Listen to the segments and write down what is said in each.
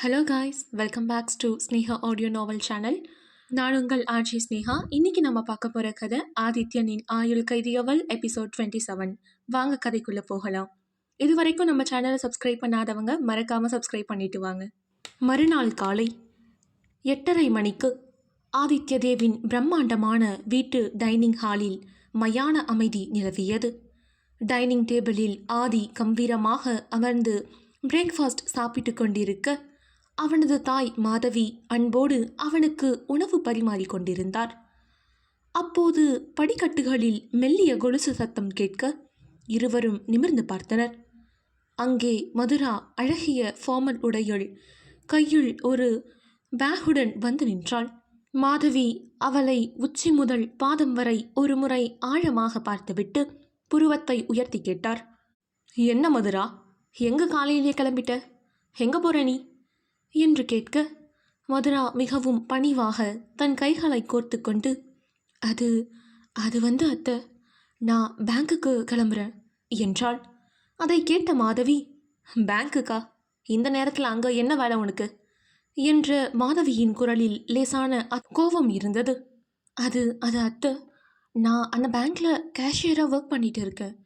Hello guys, welcome backs to Sneha audio novel channel. நான் உங்கள் RJ Sneha. இன்னைக்கு நம்ம பார்க்க போகிற கதை ஆதித்யனின் ஆயுள் கைதியவள் எபிசோட் 27. வாங்க கதைக்குள்ளே போகலாம். இது வரைக்கும் நம்ம சேனலை சப்ஸ்கிரைப் பண்ணாதவங்க மறக்காமல் சப்ஸ்கிரைப் பண்ணிட்டு வாங்க. மறுநாள் காலை 8:30 மணிக்கு ஆதித்ய தேவின் பிரம்மாண்டமான வீட்டு டைனிங் ஹாலில் மயான அமைதி நிலவியது. டைனிங் டேபிளில் ஆதி கம்பீரமாக அமர்ந்து பிரேக்ஃபாஸ்ட் சாப்பிட்டு கொண்டிருக்க அவனது தாய் மாதவி அன்போடு அவனுக்கு உணவு பரிமாறி கொண்டிருந்தார். அப்போது படிக்கட்டுகளில் மெல்லிய கொலுசு சத்தம் கேட்க இருவரும் நிமிர்ந்து பார்த்தனர். அங்கே மதுரா அழகிய ஃபார்மல் உடையுள் கையில் ஒரு பேகுடன் வந்து நின்றாள். மாதவி அவளை உச்சி முதல் பாதம் வரை ஒரு முறை ஆழமாக பார்த்துவிட்டு புருவத்தை உயர்த்தி கேட்டார். என்ன மதுரா, எங்க காலையிலே கிளம்பிட்ட? எங்க போற நீ என்று கேட்க மதுரா மிகவும் பணிவாக தன் கைகளை கோர்த்து கொண்டு அது அது வந்து அத்தை, நான் பேங்க்குக்கு கிளம்புறேன் என்றாள். அதை கேட்ட மாதவி, பேங்க்குக்கா? இந்த நேரத்தில் அங்கே என்ன வேலை உனக்கு என்ற மாதவியின் குரலில் லேசான கோபம் இருந்தது. அது அது அத்தை, நான் அந்த பேங்க்கில் கேஷியராக ஒர்க் பண்ணிட்டு இருக்கேன்.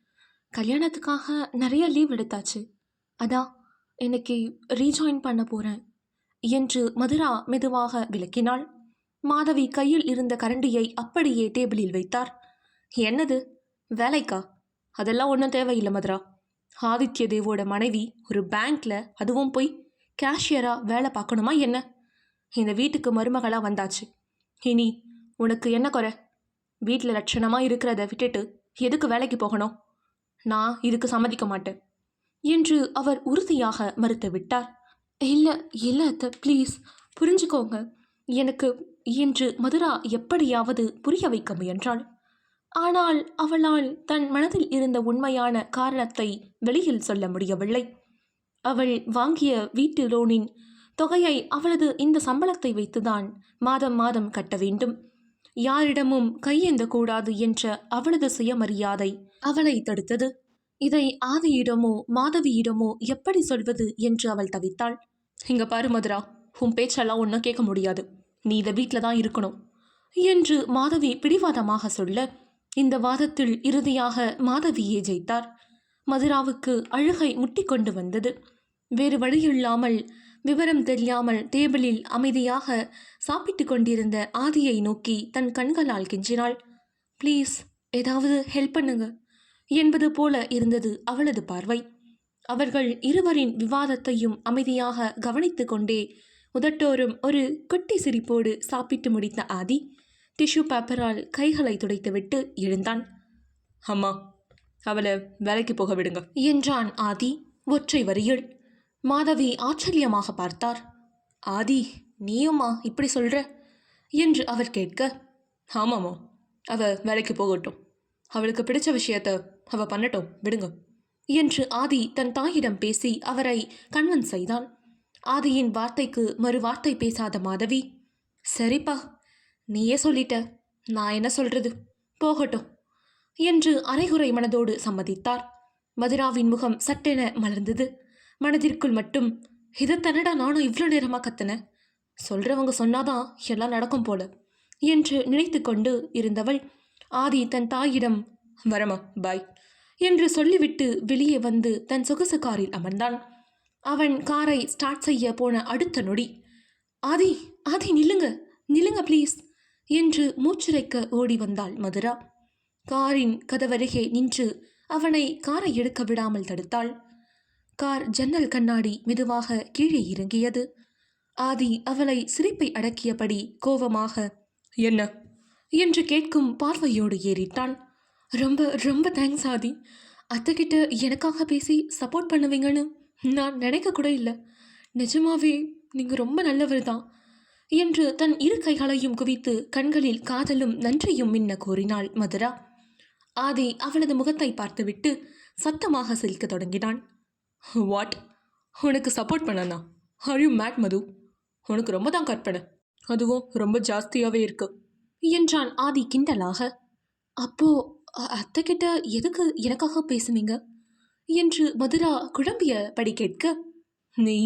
கல்யாணத்துக்காக நிறைய லீவ் எடுத்தாச்சு, அதான் இன்னைக்கு ரீஜாயின் பண்ண போகிறேன் என்று மதுரா மெதுவாக விளக்கினாள். மாதவி கையில் இருந்த கரண்டியை அப்படியே டேபிளில் வைத்தார். என்னது, வேலைக்கா? அதெல்லாம் ஒன்றும் தேவையில்லை மதுரா. ஆதித்ய தேவோட மனைவி ஒரு பேங்க்ல, அதுவும் போய் கேஷியரா வேலை பார்க்கணுமா என்ன? இந்த வீட்டுக்கு மருமகளாக வந்தாச்சு, இனி உனக்கு என்ன குறை? வீட்டில் லட்சணமாக இருக்கிறத விட்டுட்டு எதுக்கு வேலைக்கு போகணும்? நான் இதுக்கு சம்மதிக்க மாட்டேன் என்று அவர் உறுதியாக மறுத்து விட்டார். இல்லை இல்லை அத்தை, ப்ளீஸ் புரிஞ்சுக்கோங்க எனக்கு என்று மதுரா எப்படியாவது புரிய வைக்க முயன்றாள். ஆனால் அவளால் தன் மனதில் இருந்த உண்மையான காரணத்தை வெளியில் சொல்ல முடியவில்லை. அவள் வாங்கிய வீட்டு லோனின் தொகையை அவளது இந்த சம்பளத்தை வைத்துதான் மாதம் மாதம் கட்ட வேண்டும். யாரிடமும் கையேந்த கூடாது என்ற அவளது சுயமரியாதை அவளை தடுத்தது. இதை ஆதியிடமோ மாதவியிடமோ எப்படி சொல்வது என்று அவள் தவித்தாள். இங்க பாரு மதுரா, உன் பேச்செல்லாம் ஒன்றும் கேட்க முடியாது, நீ இதை வீட்டில் தான் இருக்கணும் என்று மாதவி பிடிவாதமாக சொல்ல இந்த வாதத்தில் இறுதியாக மாதவியே ஜெயித்தார். மதுராவுக்கு அழுகை முட்டி கொண்டு வந்தது. வேறு வழியில்லாமல் விவரம் தெரியாமல் டேபிளில் அமைதியாக சாப்பிட்டு கொண்டிருந்த ஆதியை நோக்கி தன் கண்களால் கெஞ்சினாள். ப்ளீஸ் ஏதாவது ஹெல்ப் பண்ணுங்க என்பது போல இருந்தது அவளது பார்வை. அவர்கள் இருவரின் விவாதத்தையும் அமைதியாக கவனித்து கொண்டே உதட்டோரும் ஒரு குட்டி சிரிப்போடு சாப்பிட்டு முடித்த ஆதி டிஷ்யூ பேப்பரால் கைகளை துடைத்துவிட்டு எழுந்தான். அம்மா, அவளை வேலைக்கு போக விடுங்க என்றான் ஆதி ஒற்றை வரியில். மாதவி ஆச்சரியமாக பார்த்தார். ஆதி, நீயுமா இப்படி சொல்ற என்று அவர் கேட்க, ஆமாம்மா, அவ வேலைக்கு போகட்டும், அவளுக்கு பிடிச்ச விஷயத்த அவ பண்ணட்டும், விடுங்க என்று ஆதி தன் தாயிடம் பேசி அவரை கன்வென்ஸ் செய்தான். ஆதியின் வார்த்தைக்கு மறு வார்த்தை பேசாத மாதவி, சரிப்பா, நீயே சொல்லிட்ட, நான் என்ன சொல்றது, போகட்டும் என்று அரைகுறை மனதோடு சம்மதித்தார். மதுராவின் முகம் சட்டென மலர்ந்தது. மனதிற்குள் மட்டும், இதைத்தனடா நானும் இவ்வளோ நேரமாக கத்தினேன், சொல்றவங்க சொன்னாதான் எல்லாம் நடக்கும் போல என்று நினைத்து கொண்டு இருந்தவள் ஆதி தன் தாயிடம், வரமா பாய் என்று சொல்லிவிட்டு வெளியே வந்து தன் சொகுசு காரில் அமர்ந்தான். அவன் காரை ஸ்டார்ட் செய்ய போன அடுத்த நொடி, ஆதி ஆதி நில்லுங்க நில்லுங்க ப்ளீஸ் என்று மூச்சுரைக்க ஓடி வந்தாள் மதுரா. காரின் கதவருகே நின்று அவனை காரை எடுக்க விடாமல் தடுத்தாள். கார் ஜன்னல் கண்ணாடி மெதுவாக கீழே இறங்கியது. ஆதி அவளை சிரிப்பை அடக்கியபடி கோபமாக, என்ன என்று கேட்கும் பார்வையோடு ஏறிட்டான். ரொம்ப ரொம்ப தேங்க்ஸ் ஆதி, அத்தைக்கிட்ட எனக்காக பேசி சப்போர்ட் பண்ணுவீங்கன்னு நான் நினைக்க கூட இல்லை, நிஜமாவே நீங்கள் ரொம்ப நல்லவர் தான் என்று தன் இரு கைகளையும் குவித்து கண்களில் காதலும் நன்றியும் மின்ன கோரினாள் மதுரா. ஆதி அவளது முகத்தை பார்த்துவிட்டு சத்தமாக சிரிக்க தொடங்கினான். வாட், உனக்கு சப்போர்ட் பண்ணனா? ஆர் யூ மேட் மது? உனக்கு ரொம்ப தான் கற்பனை, அதுவும் ரொம்ப ஜாஸ்தியாகவே இருக்கு என்றான் ஆதி கிண்டலாக. அப்போ அத்தைக்கிட்ட எதுக்கு எனக்காக பேசுனீங்க என்று மதுரா குழம்பிய படி கேட்க, நீ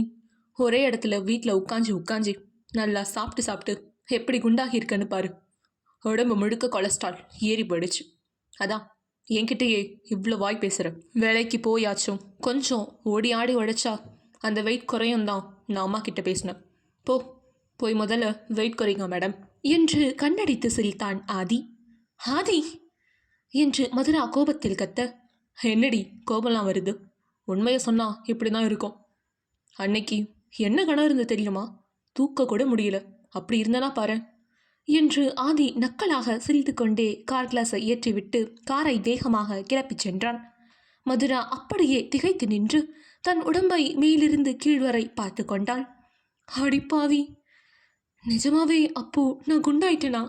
ஒரே இடத்துல வீட்டில் உட்காந்து நல்லா சாப்பிட்டு சாப்பிட்டு எப்படி குண்டாகி இருக்கன்னு பாரு. உடம்பு முழுக்க கொலஸ்ட்ரால் ஏறி போயிடுச்சு. அதான் என்கிட்டயே இவ்வளோ வாய் பேசுகிற. வேலைக்கு போயாச்சும் கொஞ்சம் ஓடி ஆடி உழைச்சா அந்த வெயிட் குறையும் தான் நான் அம்மா கிட்ட பேசினேன். போய் முதல்ல வெயிட் குறைங்க மேடம் என்று கண்ணடித்து சிரித்தான் ஆதி. ஆதி என்று மதுரா கோபத்தில் கத்த, என்னடி கோபம்லாம் வருது? உண்மையை சொன்னா இப்படி தான் இருக்கும். அன்னைக்கு என்ன கணம் இருந்து தெரியுமா? தூக்க கூட முடியல. அப்படி இருந்தனா பாரு என்று ஆதி நக்கலாக சிரித்து கொண்டே கார் கிளாஸை ஏற்றிவிட்டு காரை வேகமாக கிளப்பிச் சென்றான். மதுரா அப்படியே திகைத்து நின்று தன் உடம்பை மேலிருந்து கீழ்வரை பார்த்து கொண்டாள். அடிப்பாவி, நிஜமாவே அப்போ நான் குண்டாயிட்டேனா?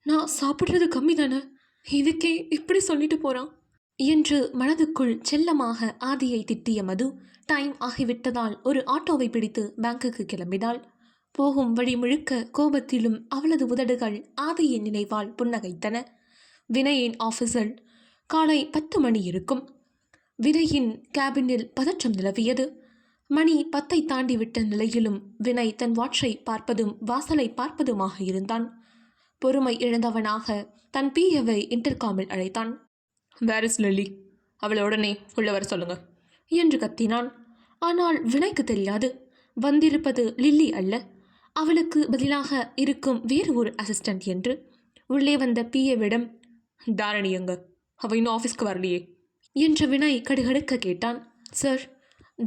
நான் சாப்பிட்றது கம்மி தானே, இதுக்கே இப்படி சொல்லிட்டு போறான் என்று மனதுக்குள் செல்லமாக ஆதியை திட்டிய மது டைம் ஆகிவிட்டதால் ஒரு ஆட்டோவை பிடித்து பேங்குக்கு கிளம்பினாள். போகும் வழி முழுக்க கோபத்திலும் அவளது உதடுகள் ஆதியின் நினைவால் புன்னகைத்தன. வினயின் ஆஃபீஸில் காலை 10 மணி இருக்கும். வினயின் கேபினில் பதற்றம் நிலவியது. மணி 10ஐ தாண்டிவிட்ட நிலையிலும் வினய் தன் வாட்சை பார்ப்பதும் வாசலை பார்ப்பதுமாக இருந்தான். பொறுமை இழந்தவனாக தன் பிஏவை இன்டர்காமில் அழைத்தான். Where is Lily? அவளை உடனே உள்ள வர சொல்லுங்க என்று கத்தினான். ஆனால் வினய்க்கு தெரியாது வந்திருப்பது லில்லி அல்ல, அவளுக்கு பதிலாக இருக்கும் வேறு ஒரு அசிஸ்டன்ட் என்று. உள்ளே வந்த பிஏவிடம், தாரணி எங்க? அவள் இன்னும் ஆஃபீஸ்க்கு வரலையே என்று வினய் கடுகடுக்க கேட்டான். சார்,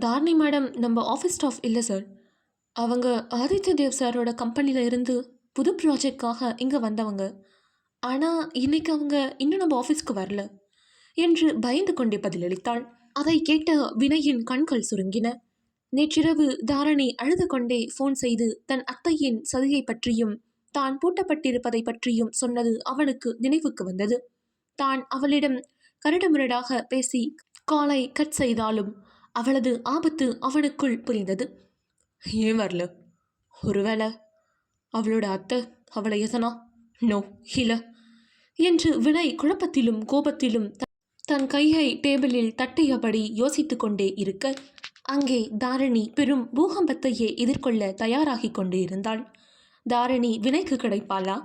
தாரணி மேடம் நம்ம ஆஃபீஸ் ஸ்டாஃப் இல்லை சார். அவங்க ஆதித்ய தேவ் சாரோட கம்பெனியில் இருந்து புது ப்ராஜெக்டாக இங்கே வந்தவங்க. ஆனால் இன்னைக்கு அவங்க இன்னும் நம்ம ஆஃபீஸ்க்கு வரல என்று பயந்து கொண்டே பதிலளித்தாள். அதை கேட்ட வினயின் கண்கள் சுருங்கின. நேற்றிரவு தாரணி அழுது கொண்டே ஃபோன் செய்து தன் அத்தையின் சதியை பற்றியும் தான் பூட்டப்பட்டிருப்பதை பற்றியும் சொன்னது அவனுக்கு நினைவுக்கு வந்தது. தான் அவளிடம் கரடுமுரடாக பேசி காலை கட் செய்தாலும் அவளது ஆபத்து அவனுக்குள் புரிந்தது. ஏன் வரல? ஒருவேளை அவளோட அத்தை அவளை எதனா? நோ, இல்லை என்று வினய் குழப்பத்திலும் கோபத்திலும் தன் கையை டேபிளில் தட்டியபடி யோசித்து கொண்டே இருக்க, அங்கே தாரணி பெரும் பூகம்பத்தையே எதிர்கொள்ள தயாராகி கொண்டு இருந்தாள். தாரணி வினைக்கு கிடைப்பாளா?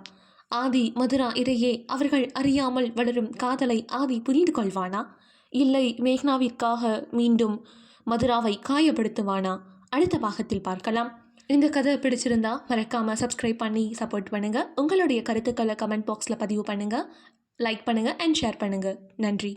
ஆதி மதுரா இடையே அவர்கள் அறியாமல் வளரும் காதலை ஆதி புரிந்து கொள்வானா? இல்லை மேக்னாவிற்காக மீண்டும் மதுராவை காயப்படுத்துவானா? அடுத்த பாகத்தில் பார்க்கலாம். இந்த கதை பிடிச்சிருந்தா மறக்காமல் சப்ஸ்கிரைப் பண்ணி சப்போர்ட் பண்ணுங்கள். உங்களுடைய கருத்துக்களை கமெண்ட் பாக்ஸில் பதிவு பண்ணுங்கள், லைக் பண்ணுங்கள் அண்ட் ஷேர் பண்ணுங்கள். நன்றி.